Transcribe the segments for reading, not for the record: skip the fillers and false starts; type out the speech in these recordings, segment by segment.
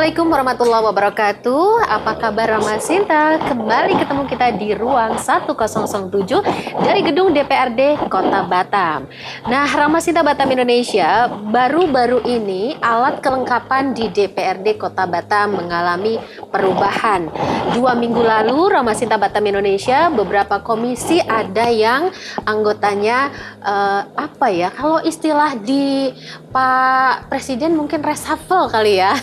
Assalamualaikum warahmatullahi wabarakatuh. Apa kabar Rama Sinta? Kembali ketemu kita di ruang 1007 dari gedung DPRD Kota Batam. Nah, Rama Sinta Batam Indonesia, baru-baru ini alat kelengkapan di DPRD Kota Batam mengalami perubahan. 2 minggu lalu Rama Sinta Batam Indonesia, beberapa komisi ada yang anggotanya kalau istilah di Pak Presiden mungkin reshuffle kali ya.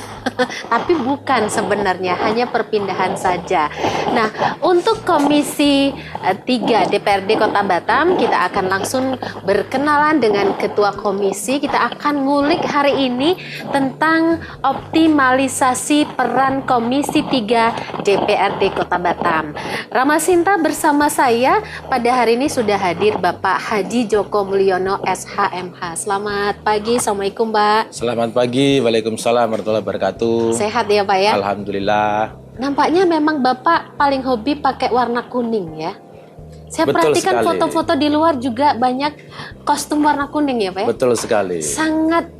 Tapi bukan sebenarnya, hanya perpindahan saja. Nah, untuk Komisi 3 DPRD Kota Batam, kita akan langsung berkenalan dengan Ketua Komisi. Kita akan ngulik hari ini tentang optimalisasi peran Komisi 3 DPRD Kota Batam. Rama Sinta bersama saya pada hari ini sudah hadir Bapak Haji Joko Mulyono SHMH. Selamat pagi, Assalamualaikum Pak. Selamat pagi, Waalaikumsalam warahmatullahi wabarakatuh. Sehat ya Pak ya? Alhamdulillah. Nampaknya memang Bapak paling hobi pakai warna kuning ya? Saya Betul perhatikan sekali. foto-foto di luar juga banyak kostum warna kuning ya Pak ya? Betul sekali. Sangat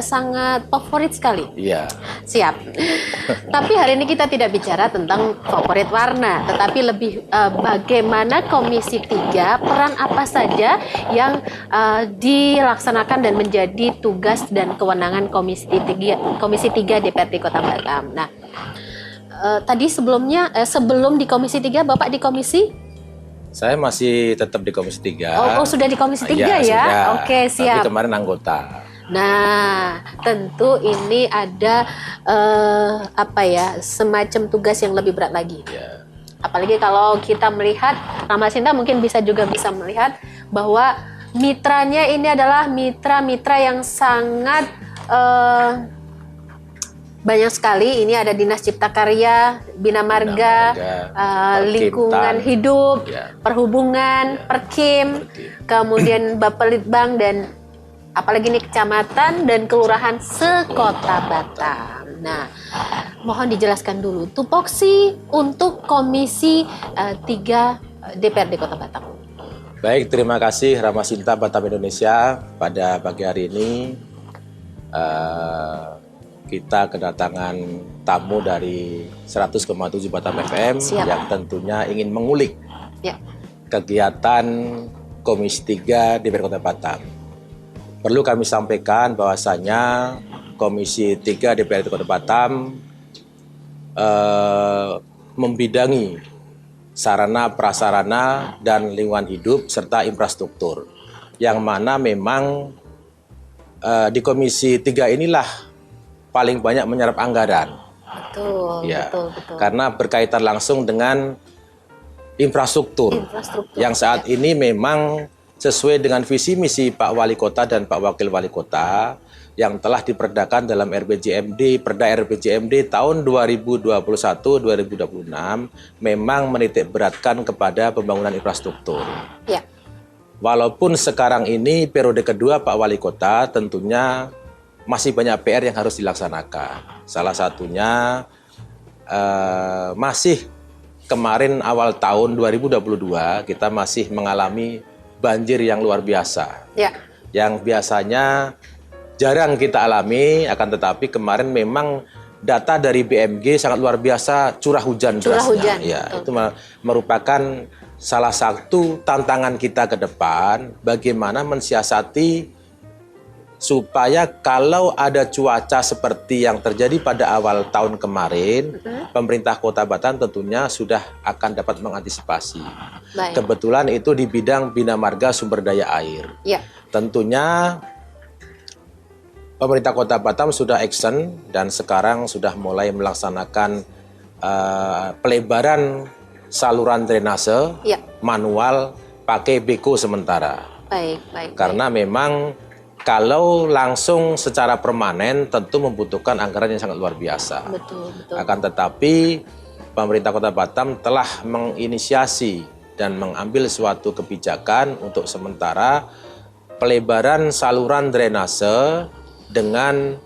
sangat favorit sekali. Iya. Siap. Tapi hari ini kita tidak bicara tentang favorit warna, tetapi lebih bagaimana Komisi 3, peran apa saja yang dilaksanakan dan menjadi tugas dan kewenangan Komisi 3 DPRD Kota Batam. Nah, tadi sebelum di Komisi 3, Bapak di komisi? Saya masih tetap di Komisi 3. Oh, sudah di Komisi 3 ya? Sudah. Oke, siap. Tapi kemarin anggota. Nah, tentu ini ada semacam tugas yang lebih berat lagi. Ya. Apalagi kalau kita melihat, Rama Sinta mungkin bisa melihat bahwa mitranya ini adalah mitra-mitra yang sangat banyak sekali. Ini ada Dinas Cipta Karya, Bina Marga, Lingkungan Hidup, ya. Perhubungan, Ya. Perkim, kemudian Bapelitbang, dan apalagi ini kecamatan dan kelurahan sekota Batam. Nah, mohon dijelaskan dulu tupoksi untuk Komisi 3 DPRD Kota Batam. Baik, terima kasih Rama Sinta Batam Indonesia. Pada pagi hari ini kita kedatangan tamu dari 100,7 Batam FM. Siap. Yang tentunya ingin mengulik Ya. kegiatan Komisi 3 DPRD Kota Batam. Perlu kami sampaikan bahwasanya Komisi 3 DPRD Kota Batam membidangi sarana prasarana dan lingkungan hidup serta infrastruktur, yang mana memang di Komisi 3 inilah paling banyak menyerap anggaran. Betul, Ya, betul. karena berkaitan langsung dengan infrastruktur yang saat ini memang sesuai dengan visi misi Pak Wali Kota dan Pak Wakil Wali Kota yang telah diperdakan dalam Perda RPJMD tahun 2021-2026 memang menitik beratkan kepada pembangunan infrastruktur. Ya. Walaupun sekarang ini periode kedua Pak Wali Kota, tentunya masih banyak PR yang harus dilaksanakan. Salah satunya masih kemarin awal tahun 2022 kita masih mengalami banjir yang luar biasa. Ya. Yang biasanya jarang kita alami, akan tetapi kemarin memang data dari BMG sangat luar biasa curah hujan derasnya. Ya, itu merupakan salah satu tantangan kita ke depan, bagaimana mensiasati supaya kalau ada cuaca seperti yang terjadi pada awal tahun kemarin, pemerintah Kota Batam tentunya sudah akan dapat mengantisipasi. Baik. Kebetulan itu di bidang Bina Marga Sumber Daya Air. Ya. Tentunya pemerintah Kota Batam sudah action dan sekarang sudah mulai melaksanakan pelebaran saluran drainase manual pakai beko sementara. Baik. Karena memang kalau langsung secara permanen tentu membutuhkan anggaran yang sangat luar biasa. Betul. Akan tetapi pemerintah Kota Batam telah menginisiasi dan mengambil suatu kebijakan untuk sementara pelebaran saluran drainase dengan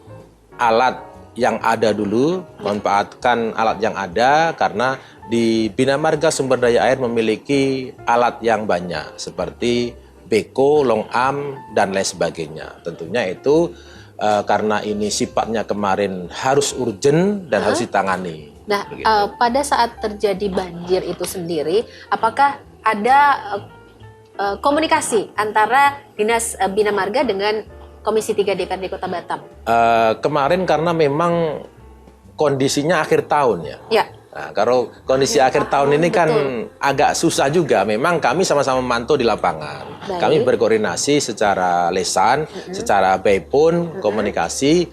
alat yang ada dulu, memanfaatkan alat yang ada karena di Bina Marga Sumber Daya Air memiliki alat yang banyak seperti beko, long arm, dan lain sebagainya. Tentunya itu karena ini sifatnya kemarin harus urgent dan harus ditangani. Nah, pada saat terjadi banjir itu sendiri, apakah ada komunikasi antara Dinas Bina Marga dengan Komisi 3 DPRD Kota Batam? Kemarin karena memang kondisinya akhir tahun ya. Ya. Nah, kalau kondisi akhir tahun ini kan agak susah juga. Memang kami sama-sama memantau di lapangan. Baik. Kami berkoordinasi secara lisan, secara by phone, komunikasi.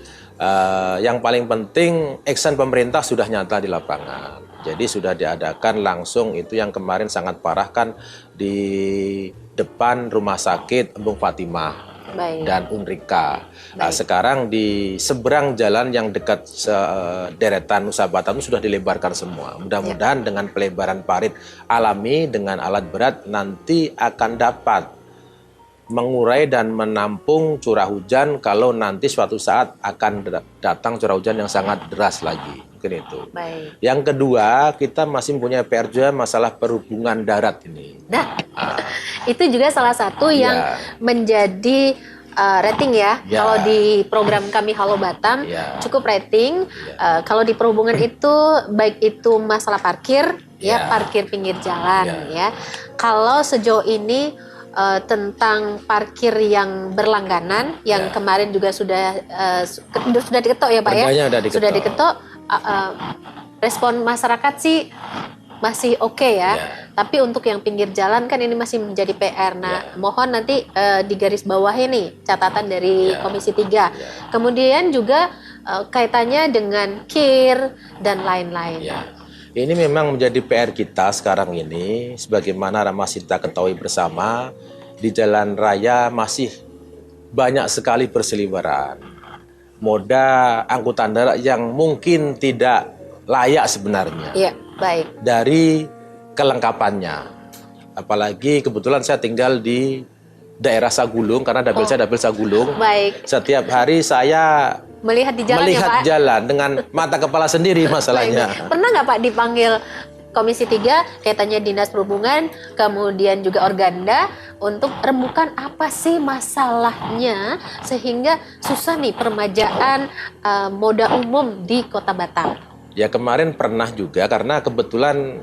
Yang paling penting, action pemerintah sudah nyata di lapangan. Jadi sudah diadakan langsung, itu yang kemarin sangat parah kan di depan Rumah Sakit Embung Fatimah. Baik. Dan Unrika. Nah, sekarang di seberang jalan yang dekat deretan Nusa Batam sudah dilebarkan semua. Mudah-mudahan dengan pelebaran parit alami dengan alat berat nanti akan dapat mengurai dan menampung curah hujan kalau nanti suatu saat akan datang curah hujan yang sangat deras lagi. Mungkin itu. Baik. Yang kedua, kita masih mempunyai PR juga masalah perhubungan darat ini. Nah, itu juga salah satu yang menjadi rating ya. Kalau di program kami Halo Batam, cukup rating. Kalau di perhubungan itu, baik itu masalah parkir, parkir pinggir jalan, ya. Kalau sejauh ini tentang parkir yang berlangganan, yang kemarin juga sudah diketok ya Pak ya? Sudah diketok. Respon masyarakat sih masih oke ya. Tapi untuk yang pinggir jalan kan ini masih menjadi PR. Nah, mohon nanti digarisbawahi nih catatan dari Komisi 3. Kemudian juga kaitannya dengan KIR dan lain-lain. Ini memang menjadi PR kita sekarang ini, sebagaimana Ramasita ketahui bersama, di jalan raya masih banyak sekali berseliweran. Moda angkutan darat yang mungkin tidak layak sebenarnya. Iya, baik. Dari kelengkapannya. Apalagi kebetulan saya tinggal di daerah Sagulung, karena dapil saya dapil Sagulung. Baik. Setiap hari saya melihat di jalan melihat ya Pak? jalan dengan mata kepala sendiri masalahnya. Pernah nggak Pak dipanggil Komisi 3 kaitannya Dinas Perhubungan, kemudian juga Organda untuk rembukan apa sih masalahnya sehingga susah nih permajaan moda umum di Kota Batam? Ya kemarin pernah juga, karena kebetulan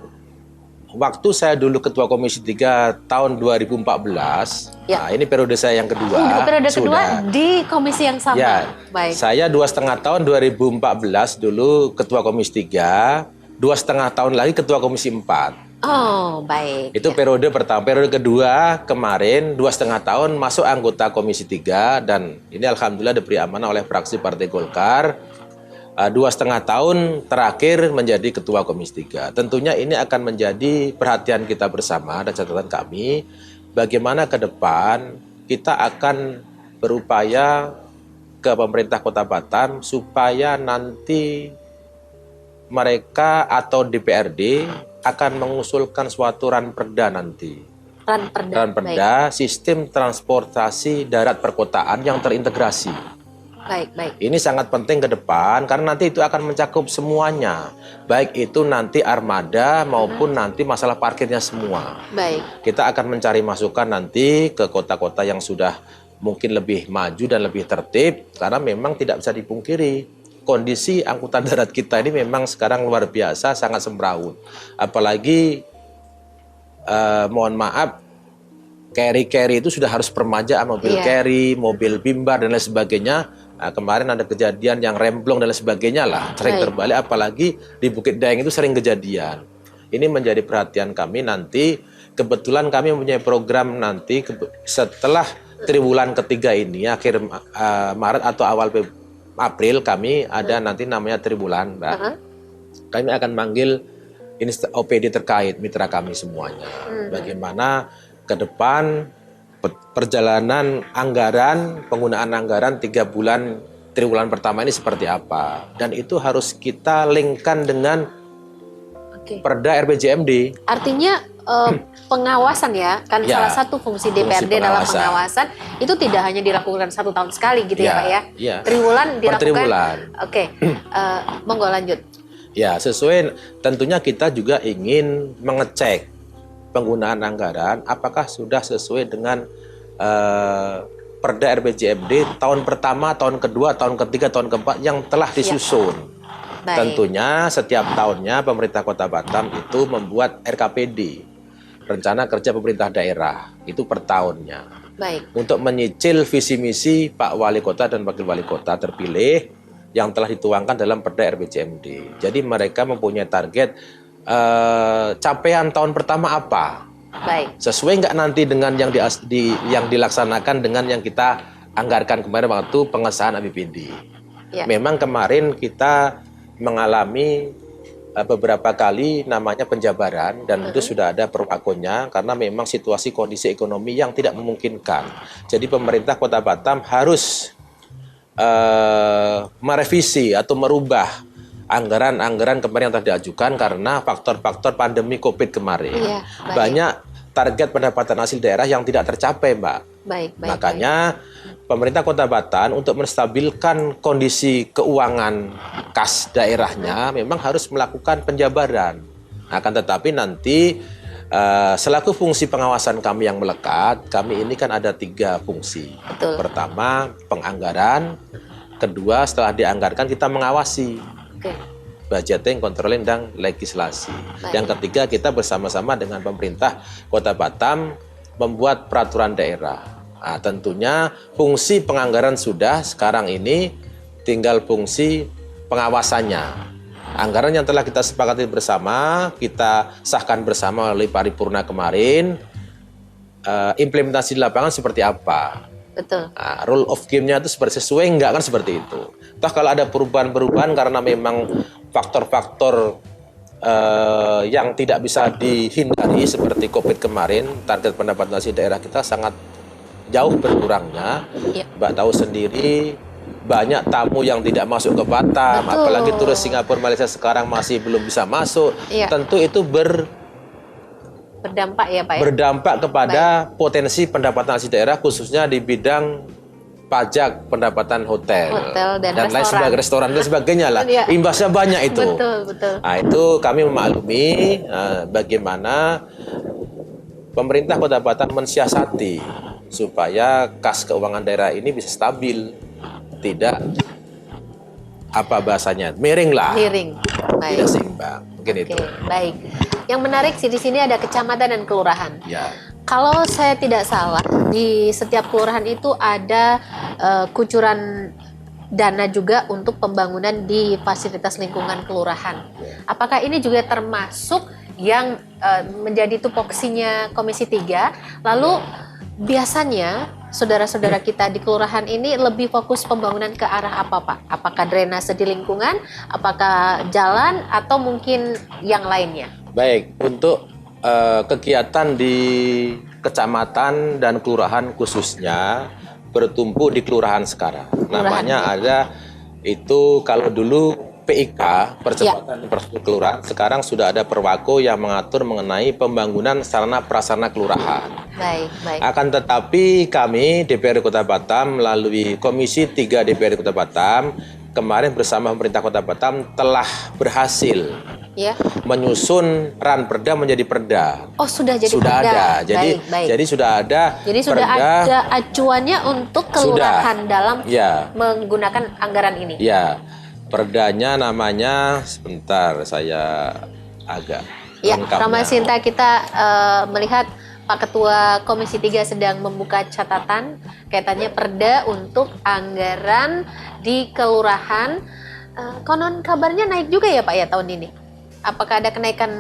waktu saya dulu Ketua Komisi 3 tahun 2014, nah ini periode saya yang kedua. Periode kedua di komisi yang sama. Ya, baik. Saya 2,5 tahun 2014 dulu Ketua Komisi 3, 2,5 tahun lagi Ketua Komisi 4. Oh, baik. Itu periode pertama. Periode kedua kemarin 2,5 tahun masuk anggota Komisi 3, dan ini alhamdulillah diberi amanah oleh fraksi Partai Golkar. 2,5 tahun terakhir menjadi Ketua Komisi 3. Tentunya ini akan menjadi perhatian kita bersama dan catatan kami, bagaimana ke depan kita akan berupaya ke pemerintah Kota Batam supaya nanti mereka atau DPRD akan mengusulkan suatu ranperda nanti. Ranperda sistem transportasi darat perkotaan yang terintegrasi. Baik. Ini sangat penting ke depan karena nanti itu akan mencakup semuanya. Baik itu nanti armada maupun nanti masalah parkirnya semua. Baik. Kita akan mencari masukan nanti ke kota-kota yang sudah mungkin lebih maju dan lebih tertib, karena memang tidak bisa dipungkiri kondisi angkutan darat kita ini memang sekarang luar biasa, sangat semrawut. Apalagi mohon maaf, carry itu sudah harus permajaan, mobil carry, mobil bimbar dan lain sebagainya. Nah, kemarin ada kejadian yang remblong dan lain sebagainya lah, sering terbalik, apalagi di Bukit Daeng itu sering kejadian. Ini menjadi perhatian kami nanti. Kebetulan kami mempunyai program nanti setelah triwulan ketiga ini, akhir Maret atau awal April, kami ada nanti namanya triwulan, Mbak. Kami akan manggil ini OPD terkait mitra kami semuanya. Bagaimana ke depan perjalanan anggaran, penggunaan anggaran 3 bulan triwulan pertama ini seperti apa. Dan itu harus kita linkkan dengan Perda RPJMD. Artinya pengawasan ya, kan salah satu fungsi DPRD dalam pengawasan itu tidak hanya dilakukan 1 tahun sekali gitu ya Pak ya. Triwulan dilakukan. Triwulan. Monggo lanjut. Ya, sesuai tentunya kita juga ingin mengecek penggunaan anggaran apakah sudah sesuai dengan Perda RPJMD tahun pertama, tahun kedua, tahun ketiga, tahun keempat yang telah disusun. Tentunya setiap tahunnya pemerintah Kota Batam itu membuat RKPD, Rencana Kerja Pemerintah Daerah, itu per tahunnya. Untuk menyicil visi misi Pak Wali Kota dan Wakil Wali Kota terpilih yang telah dituangkan dalam Perda RPJMD. Jadi mereka mempunyai target capaian tahun pertama apa. Sesuai nggak nanti dengan yang dilaksanakan dengan yang kita anggarkan kemarin waktu pengesahan APBD. Memang kemarin kita mengalami beberapa kali namanya penjabaran dan itu sudah ada perwakonya karena memang situasi kondisi ekonomi yang tidak memungkinkan. Jadi pemerintah Kota Batam harus merevisi atau merubah anggaran-anggaran kemarin yang telah diajukan karena faktor-faktor pandemi COVID kemarin. Banyak target pendapatan hasil daerah yang tidak tercapai, Mbak. Makanya pemerintah Kota Batam untuk menstabilkan kondisi keuangan kas daerahnya memang harus melakukan penjabaran. Akan tetapi nanti selaku fungsi pengawasan kami yang melekat, kami ini kan ada 3 fungsi. Pertama, penganggaran. Kedua, setelah dianggarkan kita mengawasi. Budgeting, controlling, dan legislasi. Yang ketiga, kita bersama-sama dengan pemerintah Kota Batam membuat peraturan daerah. Nah, tentunya fungsi penganggaran sudah, sekarang ini tinggal fungsi pengawasannya. Anggaran yang telah kita sepakati bersama, kita sahkan bersama oleh paripurna kemarin, implementasi di lapangan seperti apa? Nah, rule of game-nya itu sesuai enggak kan seperti itu. Toh kalau ada perubahan-perubahan karena memang faktor-faktor yang tidak bisa dihindari seperti COVID kemarin, target pendapatan hasil daerah kita sangat jauh berkurangnya. Mbak tahu sendiri, banyak tamu yang tidak masuk ke Batam, apalagi turis Singapura, Malaysia sekarang masih belum bisa masuk. Tentu itu berdampak ya Pak ya? Berdampak kepada potensi pendapatan hasil daerah khususnya di bidang pajak pendapatan hotel dan lain sebagainya, restoran dan sebagainya lah. Imbasnya banyak itu. Nah, itu kami memaklumi bagaimana pemerintah Kota Batam mensiasati supaya kas keuangan daerah ini bisa stabil, tidak apa bahasanya miring lah, tidak seimbang. Mungkin itu. Baik. Yang menarik sih di sini ada kecamatan dan kelurahan. Kalau saya tidak salah, di setiap kelurahan itu ada kucuran dana juga untuk pembangunan di fasilitas lingkungan kelurahan. Apakah ini juga termasuk yang menjadi tupoksinya Komisi 3? Lalu biasanya saudara-saudara kita di kelurahan ini lebih fokus pembangunan ke arah apa, Pak? Apakah drainase di lingkungan, apakah jalan, atau mungkin yang lainnya? Baik, untuk kegiatan di kecamatan dan kelurahan khususnya bertumpu di kelurahan sekarang. Namanya ada itu kalau dulu PIK, percepatan infrastruktur kelurahan, sekarang sudah ada perwako yang mengatur mengenai pembangunan sarana prasarana kelurahan. Akan tetapi kami DPRD Kota Batam melalui Komisi 3 DPRD Kota Batam kemarin bersama pemerintah Kota Batam telah berhasil menyusun ranperda menjadi perda. Oh, sudah jadi sudah perda. Ada. Jadi sudah ada. Jadi sudah ada acuannya untuk kelurahan dalam menggunakan anggaran ini. Perdanya namanya sebentar saya agak Ramasinta, kita melihat Pak Ketua Komisi 3 sedang membuka catatan kaitannya perda untuk anggaran di kelurahan. Konon kabarnya naik juga ya Pak ya tahun ini. Apakah ada kenaikan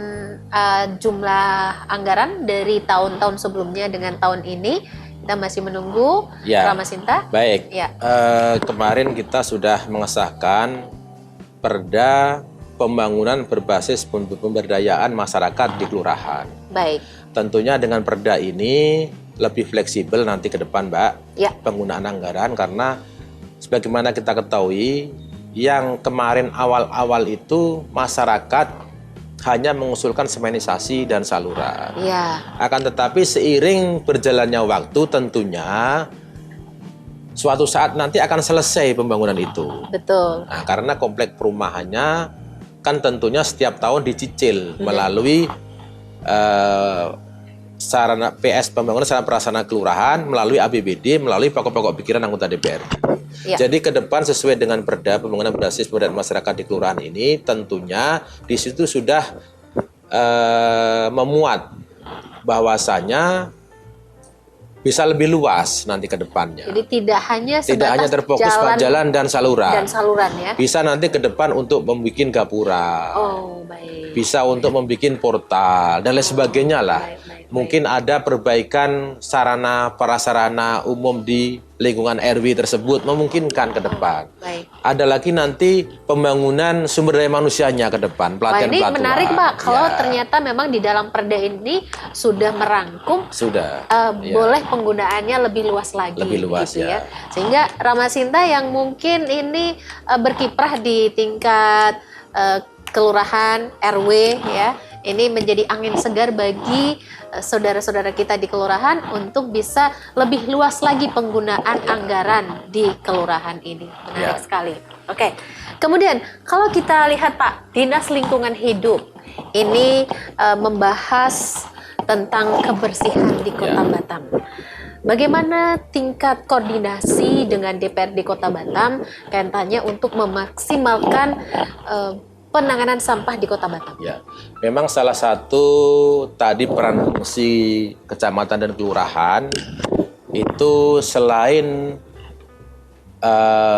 jumlah anggaran dari tahun-tahun sebelumnya dengan tahun ini? Kita masih menunggu, Ramasinta. Baik, kemarin kita sudah mengesahkan perda pembangunan berbasis pemberdayaan masyarakat di kelurahan. Tentunya dengan perda ini lebih fleksibel nanti ke depan, Mbak, penggunaan anggaran, karena sebagaimana kita ketahui, yang kemarin awal-awal itu masyarakat hanya mengusulkan semenisasi dan saluran. Akan tetapi seiring berjalannya waktu tentunya suatu saat nanti akan selesai pembangunan itu. Nah, karena komplek perumahannya kan tentunya setiap tahun dicicil melalui sarana PS pembangunan sarana prasarana kelurahan melalui APBD, melalui pokok-pokok pikiran anggota DPR. Ya. Jadi ke depan sesuai dengan Perda pembangunan berbasis pemberdayaan masyarakat di kelurahan ini, tentunya di situ sudah memuat bahwasanya bisa lebih luas nanti ke depannya. Jadi tidak hanya terfokus pada jalan dan saluran. Ya. Bisa nanti ke depan untuk membuat gapura. Oh, baik. Bisa untuk membuat portal dan lain sebagainya lah. Mungkin ada perbaikan sarana prasarana umum di lingkungan RW tersebut memungkinkan ke depan. Ada lagi nanti pembangunan sumber daya manusianya ke depan, pelatihan. Ini menarik Pak, kalau ternyata memang di dalam Perda ini sudah merangkum, boleh penggunaannya lebih luas lagi. Lebih luas gitu ya. Sehingga Rama Sinta yang mungkin ini berkiprah di tingkat kelurahan, RW ya, ini menjadi angin segar bagi saudara-saudara kita di kelurahan untuk bisa lebih luas lagi penggunaan anggaran di kelurahan ini. Menarik sekali. Oke. Kemudian kalau kita lihat Pak, Dinas Lingkungan Hidup ini membahas tentang kebersihan di Kota Batam. Bagaimana tingkat koordinasi dengan DPRD Kota Batam kaitannya untuk memaksimalkan penanganan sampah di Kota Batam? Ya, memang salah satu tadi peran fungsi kecamatan dan kelurahan itu selain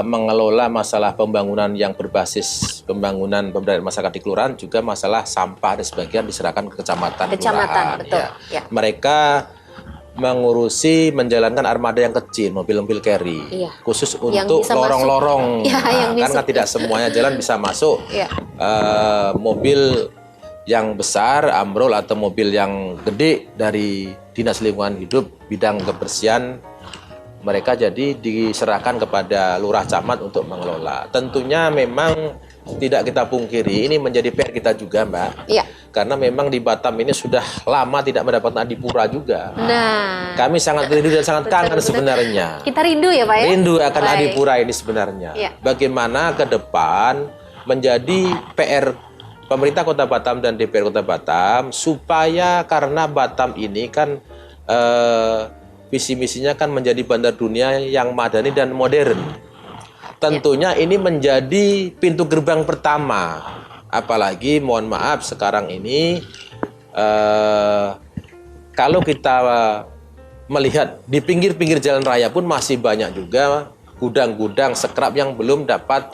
mengelola masalah pembangunan yang berbasis pembangunan pemberdayaan masyarakat di kelurahan, juga masalah sampah dan sebagian diserahkan ke kecamatan. Betul. Ya. Mereka mengurusi menjalankan armada yang kecil, mobil-mobil carry, khusus untuk lorong-lorong. Karena tidak semuanya jalan bisa masuk. Mobil yang besar, ambrol atau mobil yang gede dari Dinas Lingkungan Hidup bidang kebersihan, mereka jadi diserahkan kepada lurah camat untuk mengelola. Tentunya memang tidak kita pungkiri, ini menjadi PR kita juga, Mbak. Karena memang di Batam ini sudah lama tidak mendapatkan adipura juga. Nah, kami sangat rindu dan sangat kangen sebenarnya. Kita rindu ya Pak ya? Rindu akan adipura ini sebenarnya. Bagaimana ke depan menjadi PR pemerintah Kota Batam dan DPR Kota Batam, supaya karena Batam ini kan visi misinya kan menjadi bandar dunia yang madani dan modern. Tentunya ini menjadi pintu gerbang pertama. Apalagi mohon maaf sekarang ini kalau kita melihat di pinggir-pinggir jalan raya pun masih banyak juga gudang-gudang scrap yang belum dapat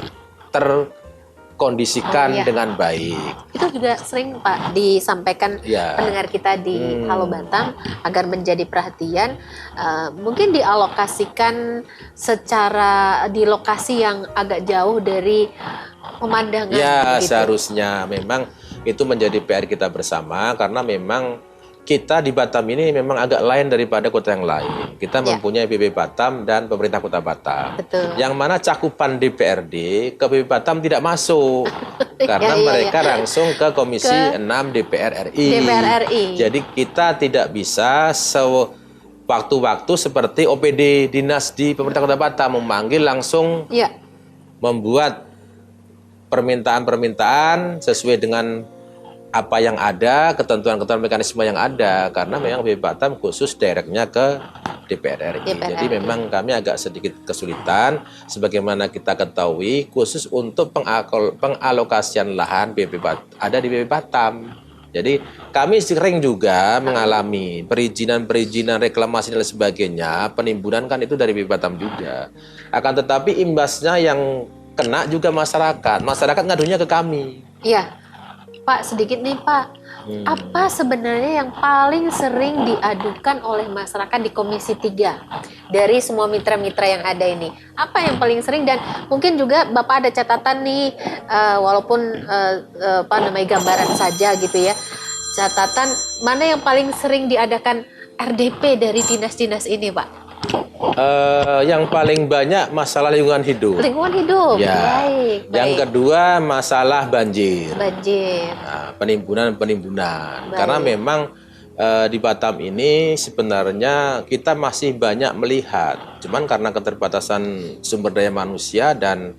terkondisikan dengan baik. Itu juga sering Pak disampaikan pendengar kita di Halo Batam agar menjadi perhatian, mungkin dialokasikan secara di lokasi yang agak jauh dari pemandangan. Seharusnya memang itu menjadi PR kita bersama, karena memang kita di Batam ini memang agak lain daripada kota yang lain. Kita mempunyai PP Batam dan pemerintah Kota Batam. Yang mana cakupan DPRD ke PP Batam tidak masuk. Karena mereka langsung ke Komisi 6 DPR RI. Jadi kita tidak bisa waktu-waktu seperti OPD dinas di pemerintah Kota Batam memanggil langsung membuat permintaan-permintaan sesuai dengan apa yang ada, ketentuan-ketentuan mekanisme yang ada, karena memang BP Batam khusus directnya ke DPR RI. Jadi memang kami agak sedikit kesulitan, sebagaimana kita ketahui, khusus untuk pengalokasian lahan ada di BP Batam. Jadi kami sering juga mengalami perizinan reklamasi dan sebagainya, penimbunan kan itu dari BP Batam juga. Akan tetapi imbasnya yang kena juga masyarakat. Masyarakat ngadunya ke kami. Pak, sedikit nih Pak, apa sebenarnya yang paling sering diadukan oleh masyarakat di Komisi 3 dari semua mitra-mitra yang ada ini? Apa yang paling sering, dan mungkin juga Bapak ada catatan nih, walaupun gambaran saja gitu ya, catatan mana yang paling sering diadakan RDP dari dinas-dinas ini Pak? Yang paling banyak masalah lingkungan hidup. Lingkungan hidup, baik. Yang kedua masalah banjir. Nah, penimbunan. Karena memang di Batam ini sebenarnya kita masih banyak melihat, cuman karena keterbatasan sumber daya manusia dan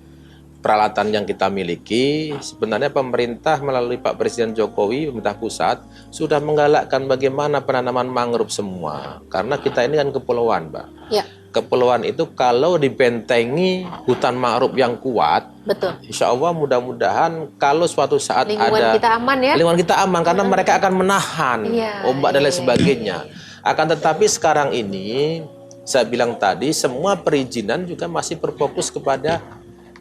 peralatan yang kita miliki, sebenarnya pemerintah melalui Pak Presiden Jokowi, pemerintah pusat, sudah menggalakkan bagaimana penanaman mangrove semua. Karena kita ini kan kepulauan, Mbak. Ya. Kepulauan itu kalau dibentengi hutan mangrove yang kuat, betul. Insya Allah mudah-mudahan kalau suatu saat lingkungan kita aman ya. Lingkungan kita aman karena mereka akan menahan ombak dan lain sebagainya. Akan tetapi sekarang ini, saya bilang tadi, semua perizinan juga masih berfokus kepada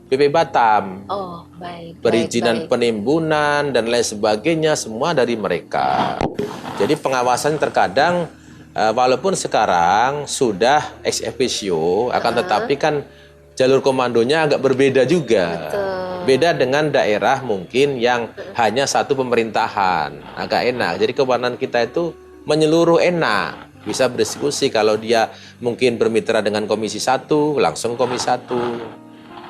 BP Batam. Oh, baik. Perizinan penimbunan dan lain sebagainya semua dari mereka. Jadi pengawasan terkadang walaupun sekarang sudah ex officio, akan tetapi kan jalur komandonya agak berbeda juga. Betul. Beda dengan daerah mungkin yang hanya satu pemerintahan, agak enak. Jadi kewenangan kita itu menyeluruh enak. Bisa berdiskusi kalau dia mungkin bermitra dengan Komisi 1, langsung Komisi 1.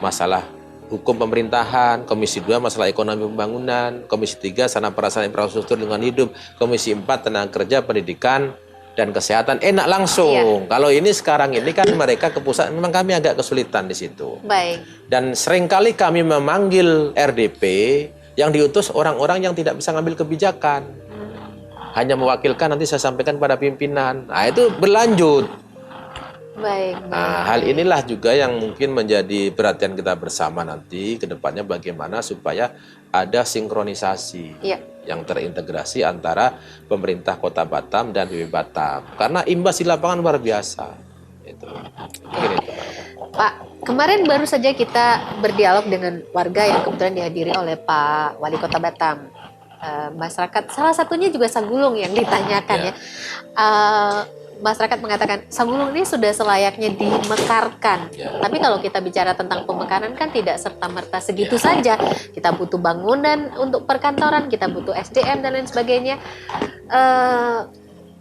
Masalah hukum pemerintahan, Komisi 2 masalah ekonomi pembangunan, Komisi 3 sarana prasarana infrastruktur lingkungan hidup, Komisi 4 tenaga kerja, pendidikan, dan kesehatan, enak langsung. Iya. Kalau ini sekarang ini kan mereka ke pusat, memang kami agak kesulitan di situ. Baik. Dan seringkali kami memanggil RDP yang diutus orang-orang yang tidak bisa ngambil kebijakan. Hanya mewakilkan, nanti saya sampaikan pada pimpinan. Nah, itu berlanjut. Baik. Nah, hal inilah juga yang mungkin menjadi perhatian kita bersama nanti ke depannya bagaimana supaya ada sinkronisasi yang terintegrasi antara pemerintah Kota Batam dan BP Batam. Karena imbas di lapangan luar biasa. Itu. Pak, kemarin baru saja kita berdialog dengan warga yang kebetulan dihadiri oleh Pak Wali Kota Batam. Masyarakat, salah satunya juga Sagulung yang ditanyakan ya. Masyarakat mengatakan Sagulung ini sudah selayaknya dimekarkan. Tapi kalau kita bicara tentang pemekaran kan tidak serta-merta segitu saja. Kita butuh bangunan untuk perkantoran, kita butuh SDM dan lain sebagainya.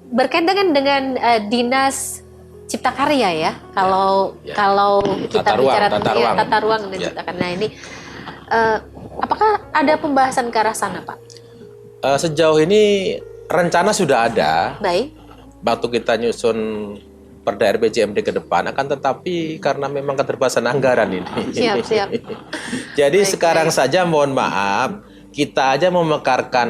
Berkaitan dengan Dinas Cipta Karya ya. Kalau kita bicara tentang tata ruang dan cipta karya. Nah ini apakah ada pembahasan ke arah sana, Pak? Sejauh ini rencana sudah ada. Baik. Waktu kita nyusun Perda RPJMD ke depan, akan tetapi karena memang keterbatasan anggaran ini. Siap. Jadi sekarang saja mohon maaf, kita aja memekarkan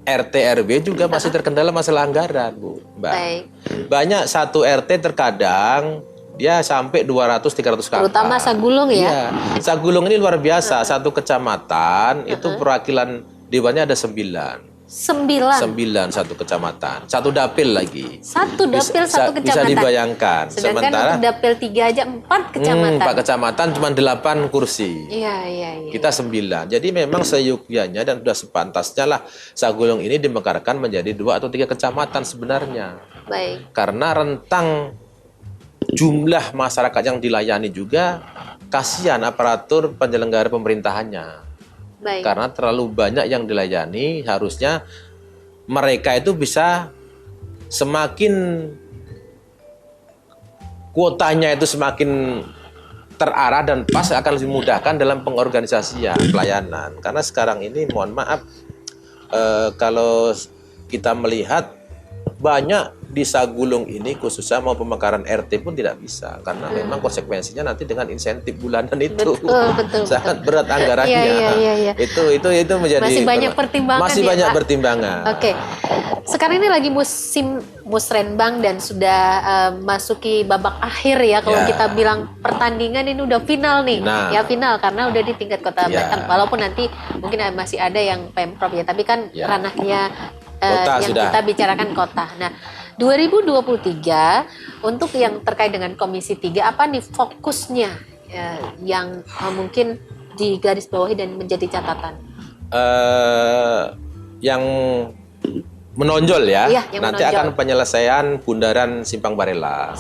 RT RW juga masih terkendala masalah anggaran, Bu, Mbak. Baik. Banyak satu RT terkadang dia sampai 200-300 kakak. Terutama Sagulung ya? Iya. Sagulung ini luar biasa, satu kecamatan itu perwakilan dewannya ada 9. 9 satu kecamatan, satu dapil lagi. Satu dapil satu kecamatan. Bisa dibayangkan. Sedangkan sementara untuk dapil 3 aja 4 kecamatan. 4 kecamatan cuma 8 kursi. Iya. Kita 9. Jadi memang seyukyanya dan sudah sepantasnya lah Sagulung ini dimekarkan menjadi 2 atau 3 kecamatan sebenarnya. Baik. Karena rentang jumlah masyarakat yang dilayani juga kasihan aparatur penyelenggara pemerintahannya. Baik. Karena terlalu banyak yang dilayani, harusnya mereka itu bisa semakin kuotanya itu semakin terarah dan pas akan lebih memudahkan dalam pengorganisasian pelayanan. Karena sekarang ini mohon maaf kalau kita melihat banyak di Sagulung ini khususnya mau pemekaran RT pun tidak bisa karena memang konsekuensinya nanti dengan insentif bulanan itu betul, sangat berat anggarannya. Iya. Itu menjadi masih banyak pertimbangan. Masih banyak pertimbangan. Oke. Sekarang ini lagi musim musrenbang dan sudah masuki babak akhir ya kalau kita bilang pertandingan ini udah final nih. Ya final karena udah di tingkat Kota Batam. Walaupun nanti mungkin masih ada yang Pemprov ya, tapi kan ranahnya yang sudah kita bicarakan kota. Nah, 2023 untuk yang terkait dengan Komisi 3 apa nih fokusnya yang mungkin digarisbawahi dan menjadi catatan? Yang menonjol ya. Yang nanti menonjol. Akan penyelesaian bundaran Simpang Barelang.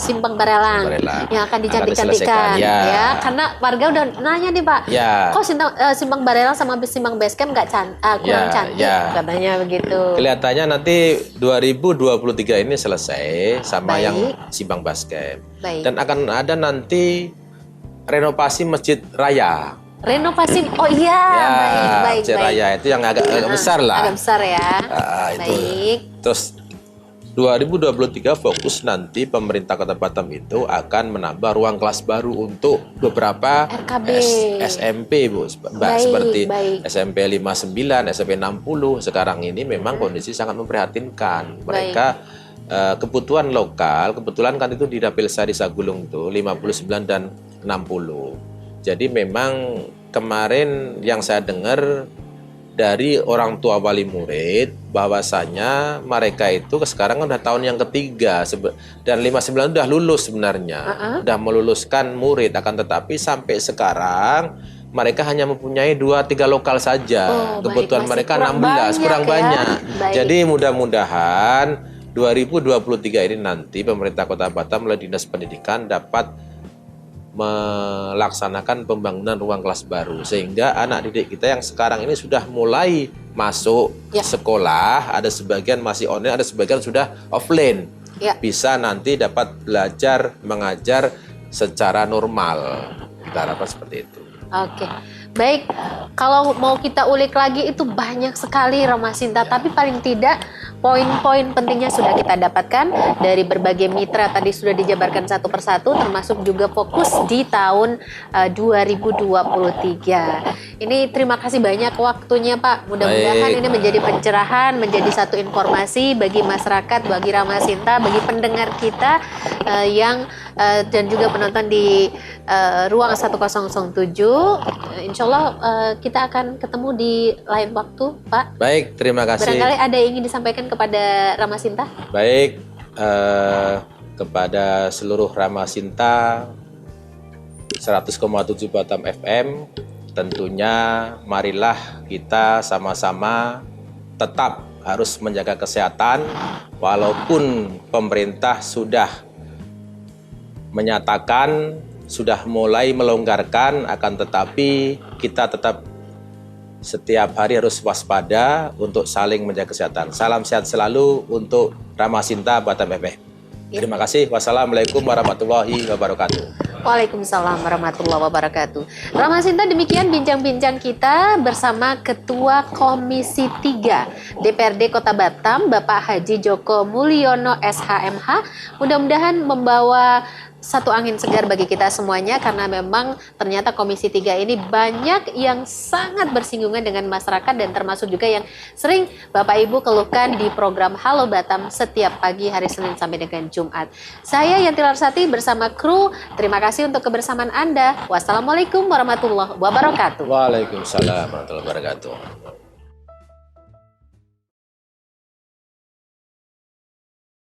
Yang akan dicantik-cantikan ya. Karena warga udah nanya nih Pak. Kok Simpang Barelang sama Simpang Basecamp nggak kurang cantik katanya begitu. Kelihatannya nanti 2023 ini selesai sama yang Simpang Basecamp. Dan akan ada nanti renovasi Masjid Raya. Renovasi, baik. Raya itu yang agak besar lah. Agak besar ya. Itu. Terus 2023 fokus nanti pemerintah Kota Batam itu akan menambah ruang kelas baru untuk beberapa RKB. SMP, Bu. Seperti SMP 59, SMP 60. Sekarang ini memang kondisi sangat memprihatinkan. Mereka kebutuhan lokal, kebetulan kan itu di Dapil Sari Sagulung itu 59 dan 60. Jadi memang kemarin yang saya dengar dari orang tua wali murid bahwasanya mereka itu sekarang udah tahun yang ketiga dan 59 udah lulus sebenarnya, udah meluluskan murid, akan tetapi sampai sekarang mereka hanya mempunyai 2-3 lokal saja. Kebutuhan mereka 16, kurang banyak. Jadi mudah-mudahan 2023 ini nanti pemerintah Kota Batam melalui Dinas Pendidikan dapat melaksanakan pembangunan ruang kelas baru sehingga anak didik kita yang sekarang ini sudah mulai masuk sekolah, ada sebagian masih online, ada sebagian sudah offline, bisa nanti dapat belajar mengajar secara normal. Kita harapkan seperti itu. Oke, baik. Kalau mau kita ulik lagi itu banyak sekali Ramasinta, tapi paling tidak poin-poin pentingnya sudah kita dapatkan dari berbagai mitra tadi sudah dijabarkan satu persatu, termasuk juga fokus di tahun 2023. Ini terima kasih banyak waktunya Pak. Mudah-mudahan ini menjadi pencerahan, menjadi satu informasi bagi masyarakat, bagi Ramasinta, bagi pendengar kita yang dan juga penonton di ruang 1007. Insya Allah kita akan ketemu di lain waktu, Pak. Baik, terima kasih. Barangkali ada yang ingin disampaikan kepada Ramasinta? Baik, kepada seluruh Ramasinta 100,7 Batam FM, tentunya marilah kita sama-sama tetap harus menjaga kesehatan walaupun pemerintah sudah menyatakan sudah mulai melonggarkan, akan tetapi kita tetap setiap hari harus waspada untuk saling menjaga kesehatan. Salam sehat selalu untuk Ramasinta Batam FM. Terima kasih. Wassalamualaikum warahmatullahi wabarakatuh. Waalaikumsalam warahmatullahi wabarakatuh. Ramasinta, demikian bincang-bincang kita bersama Ketua Komisi 3 DPRD Kota Batam, Bapak Haji Joko Mulyono SHMH. Mudah-mudahan membawa satu angin segar bagi kita semuanya, karena memang ternyata Komisi 3 ini banyak yang sangat bersinggungan dengan masyarakat dan termasuk juga yang sering Bapak Ibu keluhkan di program Halo Batam setiap pagi hari Senin sampai dengan Jumat. Saya Yanti Larsati bersama kru, terima kasih untuk kebersamaan Anda. Wassalamualaikum warahmatullahi wabarakatuh. Waalaikumsalam warahmatullahi wabarakatuh.